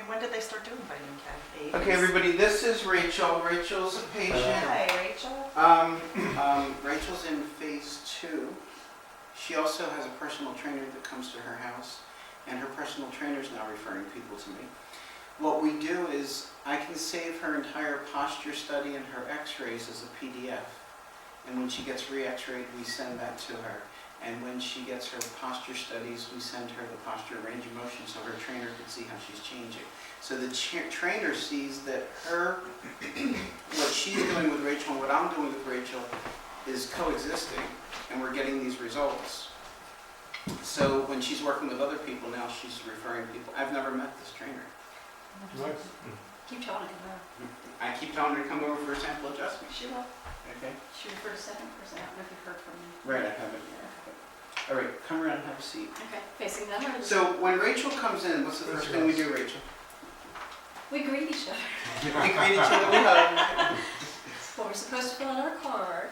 when did they start doing vitamin K? 80s? Okay, everybody, this is Rachel. Rachel's a patient. Hi, Rachel. Rachel's in phase 2. She also has a personal trainer that comes to her house, and her personal trainer is now referring people to me. What we do is I can save her entire posture study and her x-rays as a PDF. And when she gets re-x-rayed, we send that to her. And when she gets her posture studies, we send her the posture range of motion so her trainer can see how she's changing. So the trainer sees that what she's doing with Rachel and what I'm doing with Rachel is coexisting, and we're getting these results. So when she's working with other people now, she's referring people. I've never met this trainer. Nice. Keep telling her to come over. I keep telling her to come over for a sample adjustment. She will. Okay. She referred a second person. I don't know if you've heard from me. Right, I haven't. All right, come around and have a seat. Okay, facing them or? So when Rachel comes in, what's the first thing we do, Rachel? We greet each other. We greet each other, we hug. Well, we're supposed to fill out our card.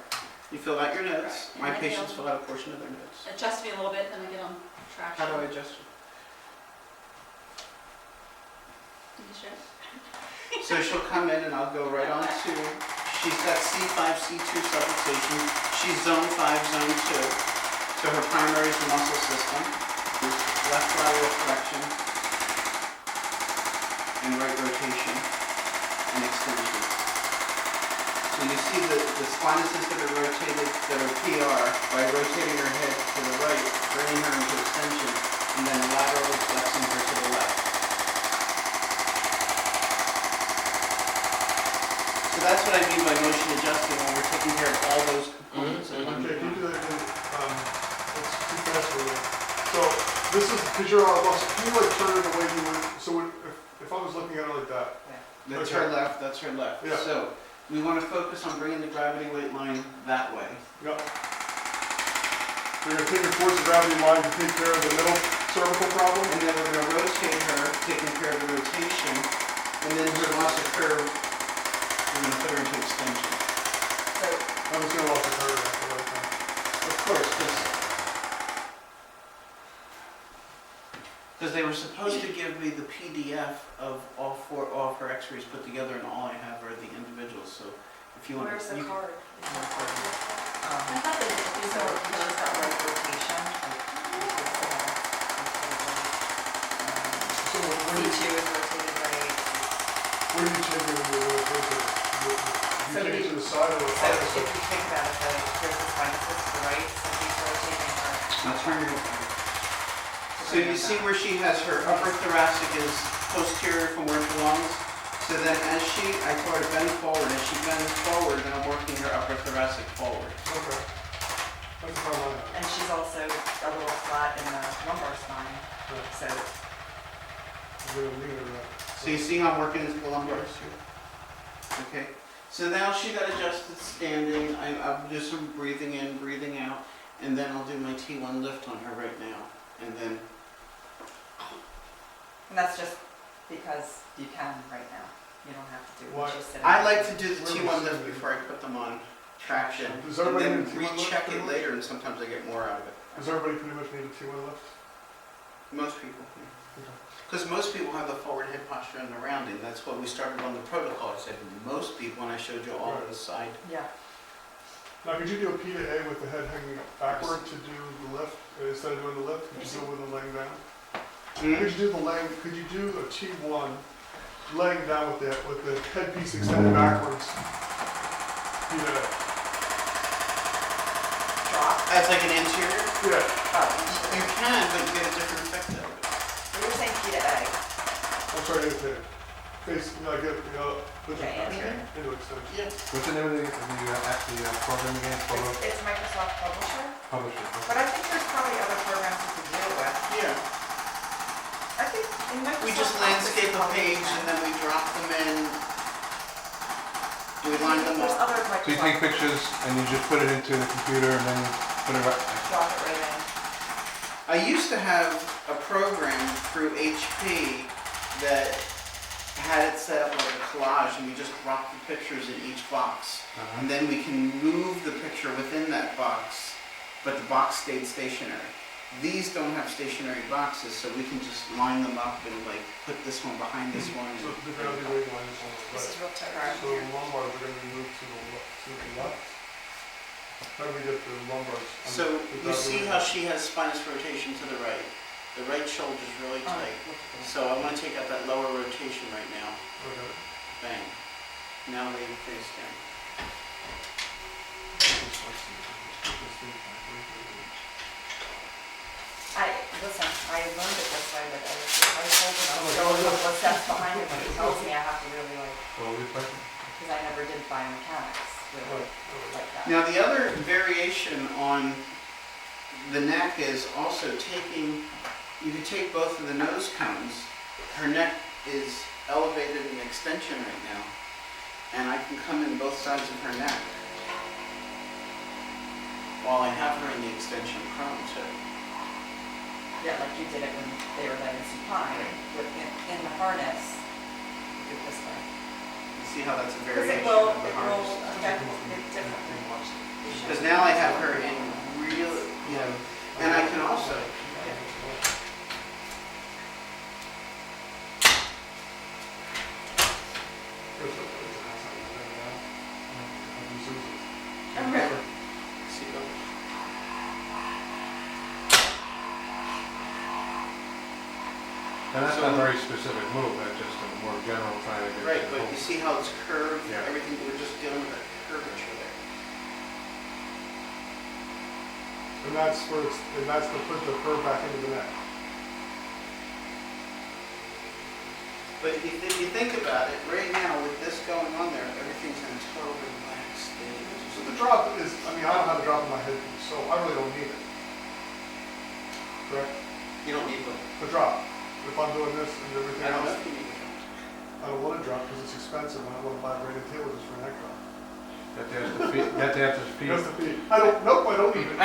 You fill out your notes. Right. My And patients they'll fill out a portion of their notes. Adjust me a little bit, then I get on track. How do I adjust you? You can share. So she'll come in and I'll go right on to, she's got C5, C2 subluxation. She's zone 5, zone 2. So her primary is the muscle system. Left lateral flexion and right rotation and extension. So you see the sinuses that are rotated, that are PR, by rotating her head to the right, bringing her into extension, and then laterally flexing her to the left. So that's what I mean by motion adjusting when we're taking care of all those components. Okay, can you do that again? It's too fast for me. So this is, because you're on muscle, can you like turn it the way you would, so if I was looking at it like that? That's Okay. her left, that's her left. Yeah. So we want to focus on bringing the gravity weight line that way. Yep. So you're going to take your force of gravity line to take care of the middle cervical problem? And then we're going to rotate her, taking care of the rotation, and then her loss of curve, we're going to put her into extension. So, I'm just going to lost the curve after that time. Of course, because they were supposed to give me the PDF of all of her x-rays put together, and all I have are the individuals. So if you want where's the you, card? I thought they did these So are just that right rotation. So when C2 is rotated right. do you change it when you rotate it? Do you So change it you- to the side or the So if opposite? you think about it, here's the sinuses to the right, so he's rotating her. now turn your So you see where she has her upper thoracic is posterior from where it belongs. So then as I told her to bend forward. As she bends forward, then I'm working her upper thoracic forward. Okay. That's how I like it. And she's also a little flat in the lumbar spine, so I'm going to leave it at that. So you see how I'm working into the lumbar too? Okay. So now she got adjusted standing. I'll do some breathing in, breathing out, and then I'll do my T1 lift on her right now. And then, and that's just because you can right now. You don't have to do it. Why? Just sit I down. like to do the Where T1 was lift it? before I put them on traction. Does And everybody then need a T1 lift recheck pretty it much? later, and sometimes I get more out of it. Does everybody pretty much need a T1 lift? Most people. Because most people have the forward head posture and the rounding. That's what we started on the protocol. I said most people, when I showed you all of the side. Yeah. Now, could you do a P to A with the head hanging backward to do the lift instead of doing the lift? Could you do it with the laying down? Could you do the laying? Could you do a T1 laying down with the headpiece extended backwards? P to A. Drop. That's like an anterior. Yeah. Oh, You can, but you get a different effect out of it. we were saying P to A. I'm sorry, into face. Put Okay, your back anterior. into extension. Yeah. What's the name of the program again? It's Microsoft Publisher, Publisher. but I think there's probably other programs you can deal with. Yeah. I think in Microsoft We just Office, landscape you a probably page can. and then we drop them in. Do we line them There's up? other So you take Microsoft, pictures and you just put it into the computer and then put it right. drop it right in. I used to have a program through HP that had it set up like a collage, and we just dropped the pictures in each box. And then we can move the picture within that box, but the box stayed stationary. These don't have stationary boxes, so we can just line them up and like put this one behind this one. So the gravity weight line is on the This right. is real tight. So the lumbars are gonna be moved to the left. How do we get the lumbars? So you see how she has spinous rotation to the right? The right shoulder's really Oh, tight. look at this. So I want to take out that lower rotation right now. Okay. Bang. Now lay the face down. Listen, I learned it this way, but I told him, I was going to what's that's behind it, but he tells me I have to really like, Well, we think, because I never did biomechanics, really, like that. Now the other variation on the neck is also taking, you can take both of the nose cones. Her neck is elevated in extension right now, and I can come in both sides of her neck while I have her in the extension prone too. Yeah, like you did it when they were letting supine, with, in the harness, do it this way. You see how that's a Because variation it will of the harness? affect it differently. Because now I have her in real, you know, and I can also, Okay. see the, and that's not a very specific move, that's just a more general trying to get. right, to the but whole- you see how it's curved, Yeah. everything, we're just dealing with that curvature there. And that's where it's, and that's to put the curve back into the neck. But if you think about it, right now with this going on there, everything's in a total relaxed state. So the drop is, I mean, I don't have a drop in my headpiece, so I really don't need it. Correct? You don't need one. The drop. If I'm doing this and everything I don't know else, if you need one. I don't want a drop because it's expensive and I want to buy a braided table just for a neck drop. You have to ask the feet, you have to ask the feet, Just the feet. I don't, nope, I don't need it. you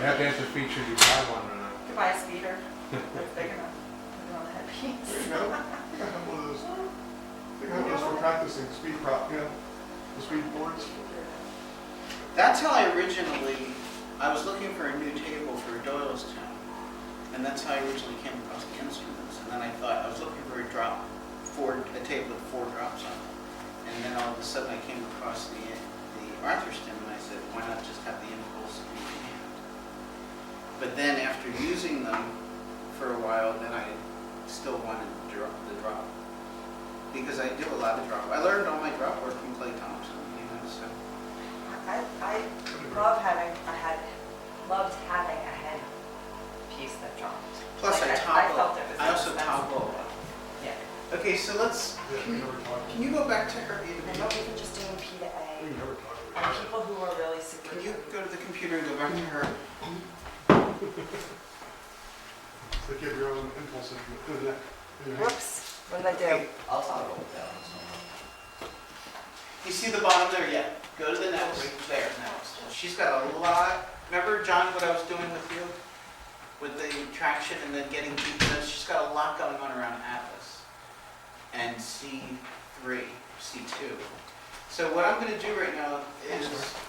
have to ask the feet, should you buy one or not? You could buy a speeder, that's big enough, put it on the headpiece. There you go. I think I have one of those. I think I have those for practicing speed prop, you know, the speed boards. That's how I originally, I was looking for a new table for Doylestown. And that's how I originally came across the instruments. And then I thought, I was looking for a table with 4 drops on it. And then all of a sudden I came across the Arthur stem and I said, why not just have the impulse in my hand? But then after using them for a while, then I still wanted the drop. Because I do a lot of drop. I learned all my drop work from Clay Thompson, you know, so. I loved having a head piece that dropped. Plus Like, I I toggle, felt it was I also expensive. toggle. Yeah. Okay, so let's, Yeah, we never talked. can you go back to her? And what we can just do in P to We A, never talked and about it. people who are really super. Can you go to the computer and go back to her? It's like you have your own impulse in the neck. in your hand. Whoops, what did I do? I'll toggle it down. You see the bottom there? Yeah. Go to the next, right there. She's got a lot, remember John, what I was doing with you? With the traction and then getting deep notes? She's got a lot going on around Atlas. And C3, C2. So what I'm going to do right now is,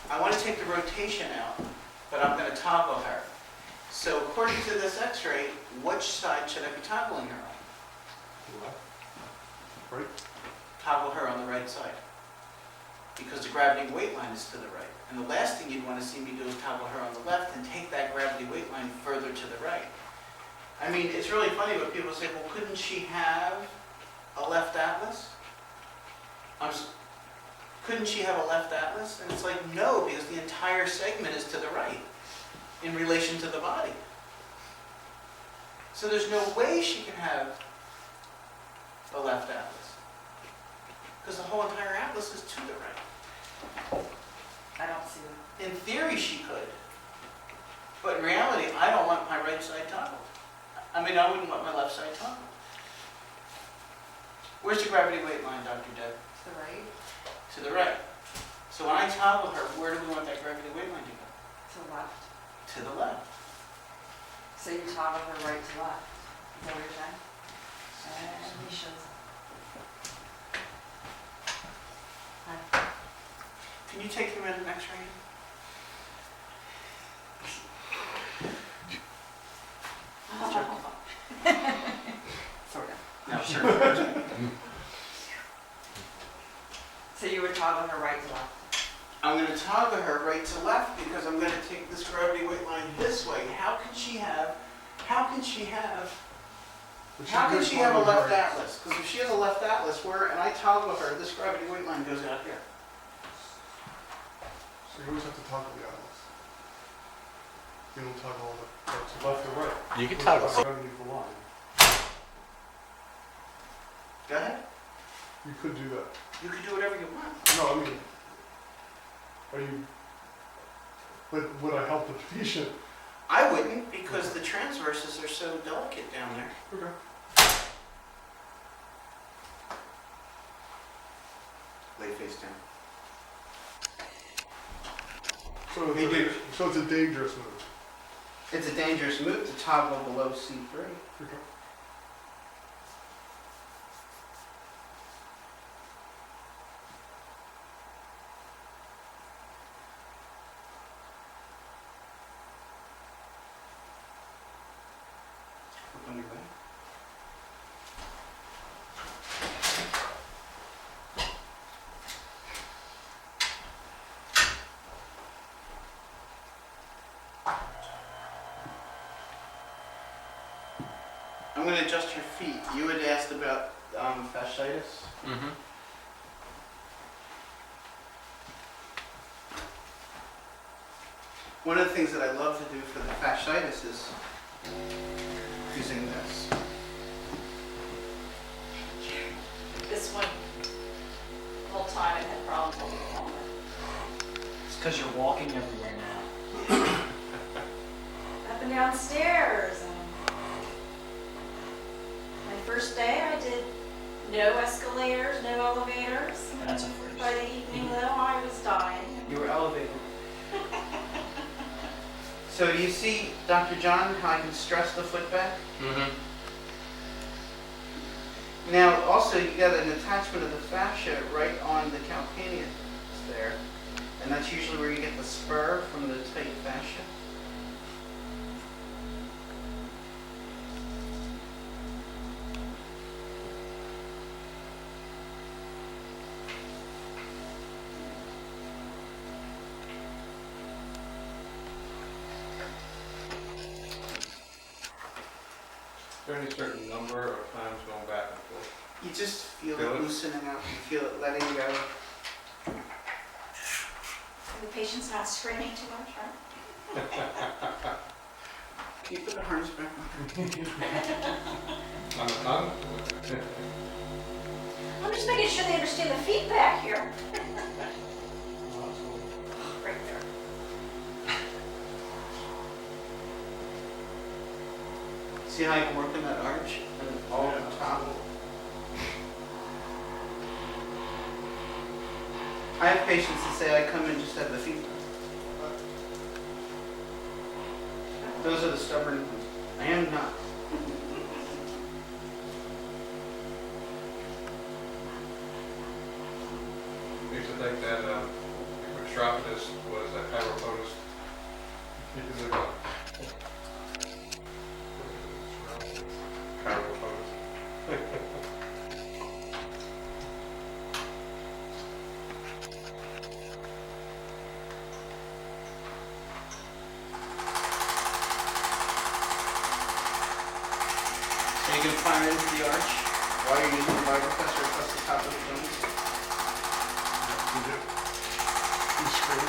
I want to take the rotation out, but I'm going to toggle her. So according to this x-ray, which side should I be toggling her on? Left. Right. Toggle her on the right side. Because the gravity weight line is to the right. And the last thing you'd want to see me do is toggle her on the left and take that gravity weight line further to the right. I mean, it's really funny when people say, well, couldn't she have a left atlas? Couldn't she have a left atlas? And it's like, no, because the entire segment is to the right in relation to the body. So there's no way she can have a left atlas. Because the whole entire atlas is to the right. I don't see it. In theory, she could. But in reality, I don't want my right side toggled. I mean, I wouldn't want my left side toggled. Where's the gravity weight line, Dr. Deb? To the right, To the right. So when I toggle her, where do we want that gravity weight line to go? to the left. To the left. So you toggle her right to left. Is that what you're saying? And he shows. Hi. Can you take him in an x-ray? toggle her right to left because I'm going to take this gravity weight line this way. How can she have a left atlas? Because if she has a left atlas, and I toggle her, this gravity weight line goes out here. So you always have to toggle the atlas. You don't toggle all the parts left or right. You can toggle. Underneath the line. Go ahead. You could do that. You can do whatever you want. No, I mean, but would I help the patient? I wouldn't because the transverses are so delicate down there. Okay. Lay face down. So it's a dangerous move. It's a dangerous move to toggle below C3. Okay. Flip on your back. I'm going to adjust your feet. You had asked about fasciitis. Mm-hmm. One of the things that I love to do for the fasciitis is using this. This one, the whole time it had problems with the longer. It's because you're walking everywhere now. Up and down stairs. My first day I did no escalators, no elevators. That's a first. By the evening though, I was dying. You were elevated. So do you see, Dr. John, how I can stress the foot back? Mm-hmm. Now, also, you got an attachment of the fascia right on the calcaneus there. And that's usually where you get the spur from the tight fascia. Is there any certain number of times going back and forth? You just feel Feel it it? loosening up, you feel it letting go. The patient's not screaming too much, right? Can you put the harness back on? On the tongue? I'm just making sure they understand the feedback here. Right there. See how I'm working that arch and all on top? I have patients that say I come in just have the feet. Those are the stubborn ones. I am not. I used to think that extrapolus was a chiropotus. Is it a- Chiropotus. So you can climb into the arch while you're using the vibropressor across the top of the joint. You do. You scream.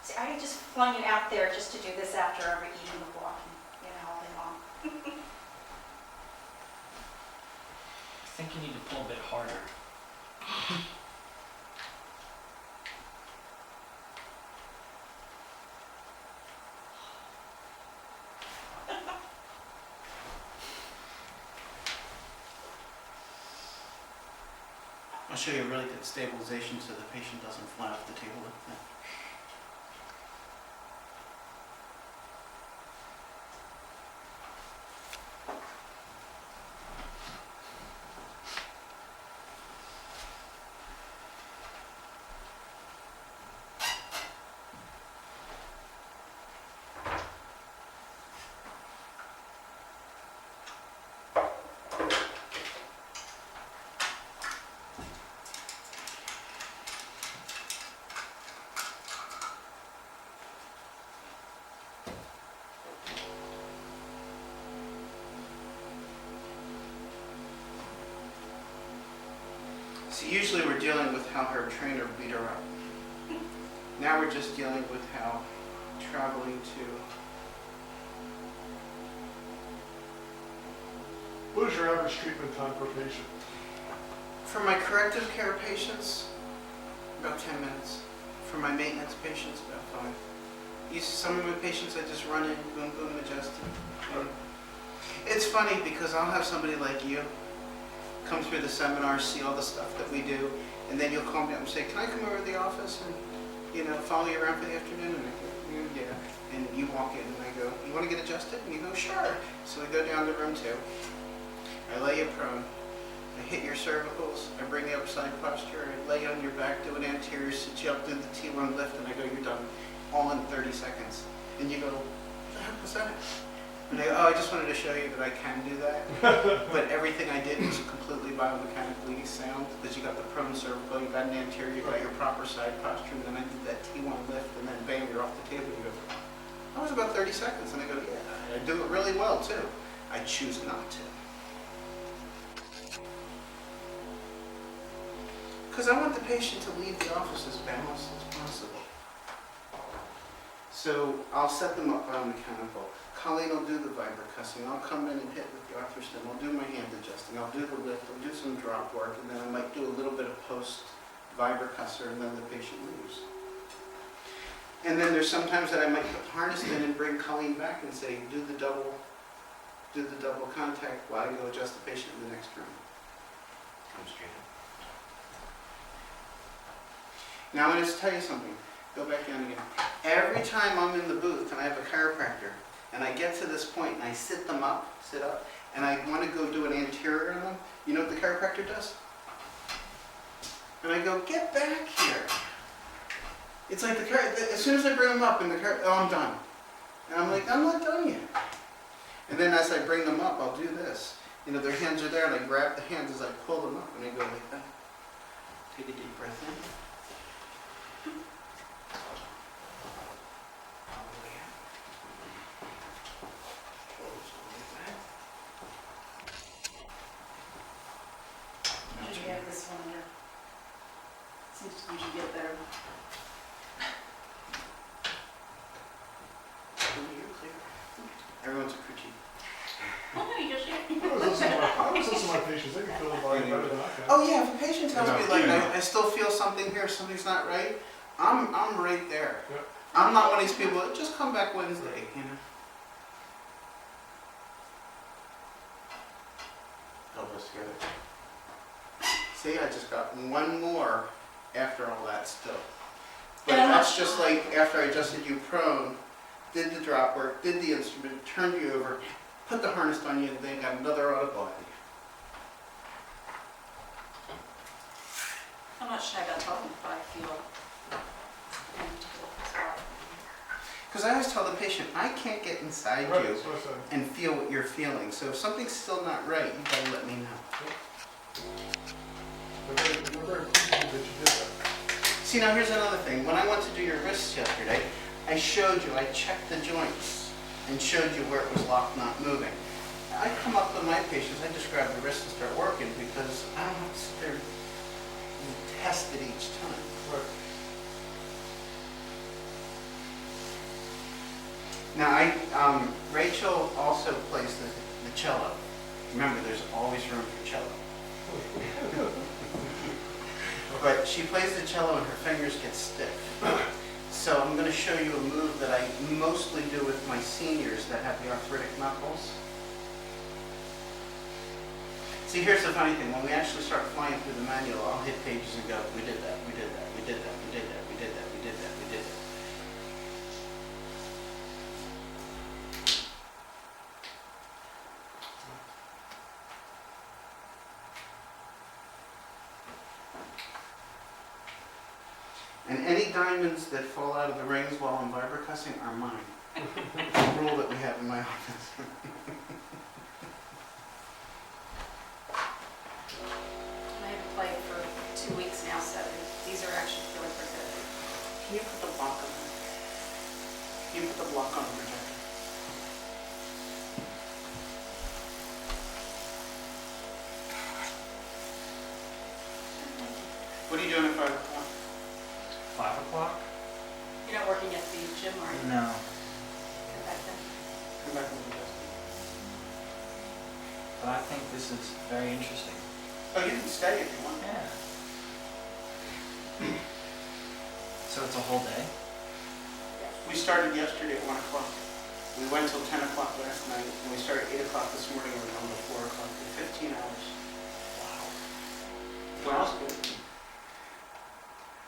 See, I just flung it out there just to do this after every eating of walking, all day long. I think you need to pull a bit harder. I'll show you a really good stabilization so the patient doesn't fly off the table like that. So usually we're dealing with how her trainer beat her up. Now we're just dealing with how traveling to... What is your average treatment time per patient? For my corrective care patients, about 10 minutes. For my maintenance patients, about 5. Some of my patients I just run in, boom, boom, adjust. It's funny because I'll have somebody like you come through the seminar, see all the stuff that we do, and then you'll call me up and say, can I come over to the office and, follow you around for the afternoon? And I go, yeah. And you walk in and I go, you want to get adjusted? And you go, sure. So we go down to room 2. I lay you prone. I hit your cervicals. I bring you up side posture. I lay you on your back, do an anterior, sit you up, do the T1 lift, and I go, you're done. All in 30 seconds. And you go, what the heck was that? And I go, oh, I just wanted to show you that I can do that. But everything I did was completely biomechanically sound because you got the prone cervical, you got an anterior, you got your proper side posture, and then I did that T1 lift, and then bam, you're off the table. You go, that was about 30 seconds. And I go, yeah, I do it really well too. I choose not to. Because I want the patient to leave the office as balanced as possible. So I'll set them up biomechanical. Colleen will do the vibrocussing. I'll come in and hit with the arthrostim. I'll do my hand adjusting. I'll do the lift. I'll do some drop work. And then I might do a little bit of post vibrocusser and then the patient leaves. And then there's sometimes that I might put the harness in and bring Colleen back and say, do the double contact while I go adjust the patient in the next room. Come straight up. Now I'm going to tell you something. Go back down again. Every time I'm in the booth and I have a chiropractor and I get to this point and I sit up, and I want to go do an anterior on them, you know what the chiropractor does? And I go, get back here. It's like as soon as I bring them up and oh, I'm done. And I'm like, I'm not done yet. And then as I bring them up, I'll do this. Their hands are there and I grab the hands as I pull them up and I go like that. Take a deep breath in. Usually have this one here. Seems to usually get better. You're clear. Everyone's a critique. Oh, no, you just I always listen to my patients, they can feel the body better than I can. Oh yeah, if a patient tells me like I still feel something here, something's not right, I'm right there. Yeah. I'm not one of these people, just come back Wednesday, Help us get it. See, I just got one more after all that still. But And I'm not that's just like after I adjusted you prone, did the drop work, did the instrument, turned you over, put the harness on you, and then got another audible out of you. How much should I tell them if I feel Because I always tell the patient, I can't get inside Right, you that's what I said. and feel what you're feeling. So if something's still not right, you gotta let me know. They're very appreciative that you did that. See, now here's another thing. When I went to do your wrists yesterday, I showed you, I checked the joints and showed you where it was locked, not moving. I come up with my patients, I just grab the wrist and start working because I don't have to sit there and test it each time. Right. Now, Rachel also plays the cello. Remember, there's always room for cello. But she plays the cello and her fingers get stiff. So I'm going to show you a move that I mostly do with my seniors that have the arthritic knuckles. See, here's the funny thing. When we actually start flying through the manual, I'll hit pages and go, we did that, we did that, we did that, we did that, we did that, we did that, we did that. And any diamonds that fall out of the rings while I'm vibrocussing are mine. It's a rule that we have in my office. I haven't played for 2 weeks now, so these are actually feeling pretty good. Can you put the block on there? Can you put the block on the projector? What are you doing at 5 o'clock? 5 o'clock? You're not working at the gym, are you? No. Get back then. Come back and do this. But I think this is very interesting. Oh, you can stay if you want. Yeah. So it's a whole day? We started yesterday at 1 o'clock. We went till 10 o'clock last night, and we started 8 o'clock this morning, and we're going to 4 o'clock for 15 hours. Wow. Well, good.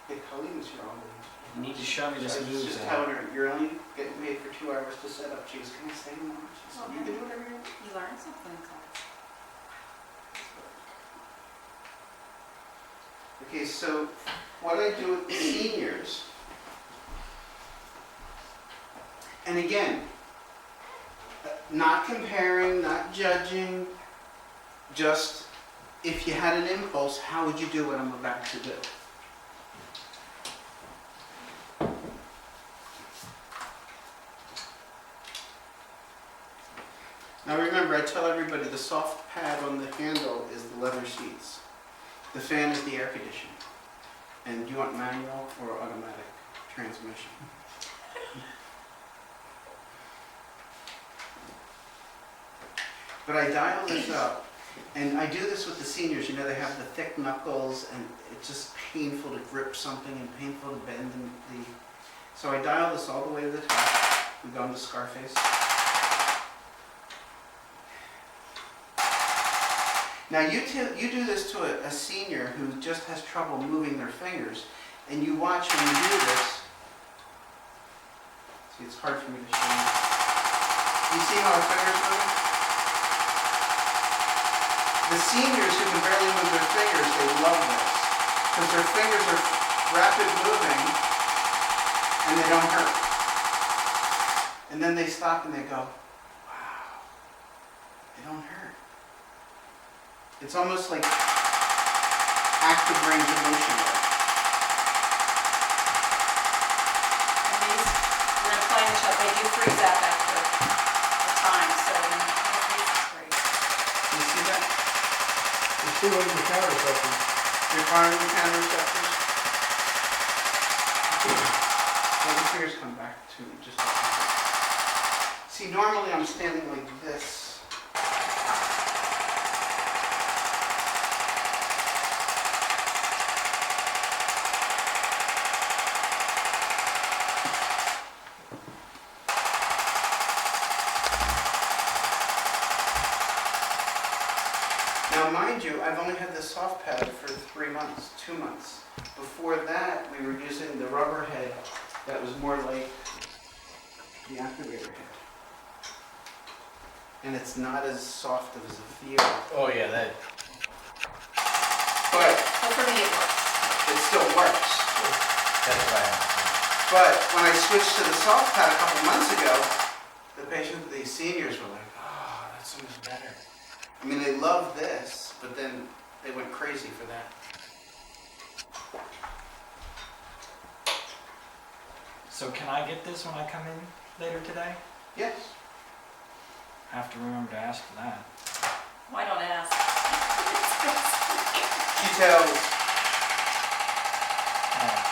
Hey, Colleen was here all day. You need to show me this I was move. just telling her, you're only getting paid for 2 hours to set up. She goes, can I stay more? She said, you can do whatever you want. You learned something in class. Okay, so what I do with the seniors, and again, not comparing, not judging, just if you had an impulse, how would you do what I'm about to do? Now remember, I tell everybody the soft pad on the handle is the leather seats. The fan is the air conditioning. And you want manual or automatic transmission? But I dial this up, and I do this with the seniors. You know, they have the thick knuckles, and it's just painful to grip something and painful to bend the... So I dial this all the way to the top. We go into Scarface. Now you do this to a senior who just has trouble moving their fingers, and you watch when you do this. See, it's hard for me to show you. You see how our fingers move? The seniors who can barely move their fingers, they love this, because their fingers are rapid moving, and they don't hurt. And then they stop and they go, wow, they don't hurt. It's almost like active range of motion work. And these, when I'm playing the shot, they do freeze up after a time, so then these is great. You see that? You see what the counter something. You're firing the counter receptors. Let the fingers come back to me just like that. See, normally I'm standing like this. Now, mind you, I've only had this soft pad for 3 months, 2 months. Before that, we were using the rubber head that was more like the activator head. And it's not as soft as a feel. Oh, yeah, that, But So for me, it works. it still works. that's right. But when I switched to the soft pad a couple months ago, the seniors were like, oh, that's so much better. I mean, they love this, but then they went crazy for that. So can I get this when I come in later today? Yes. I have to remember to ask for that. Why don't ask? Details. Oh,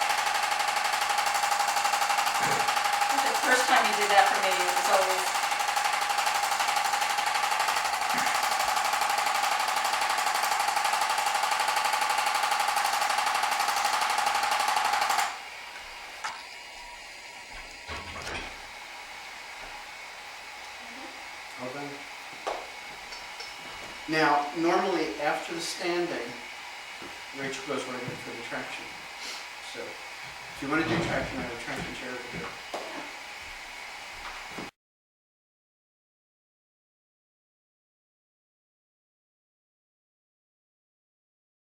The first time you did that for me, it was always, All done. Now, normally after the standing, Rachel goes right in for the traction. So, if you want to do traction, I have a traction chair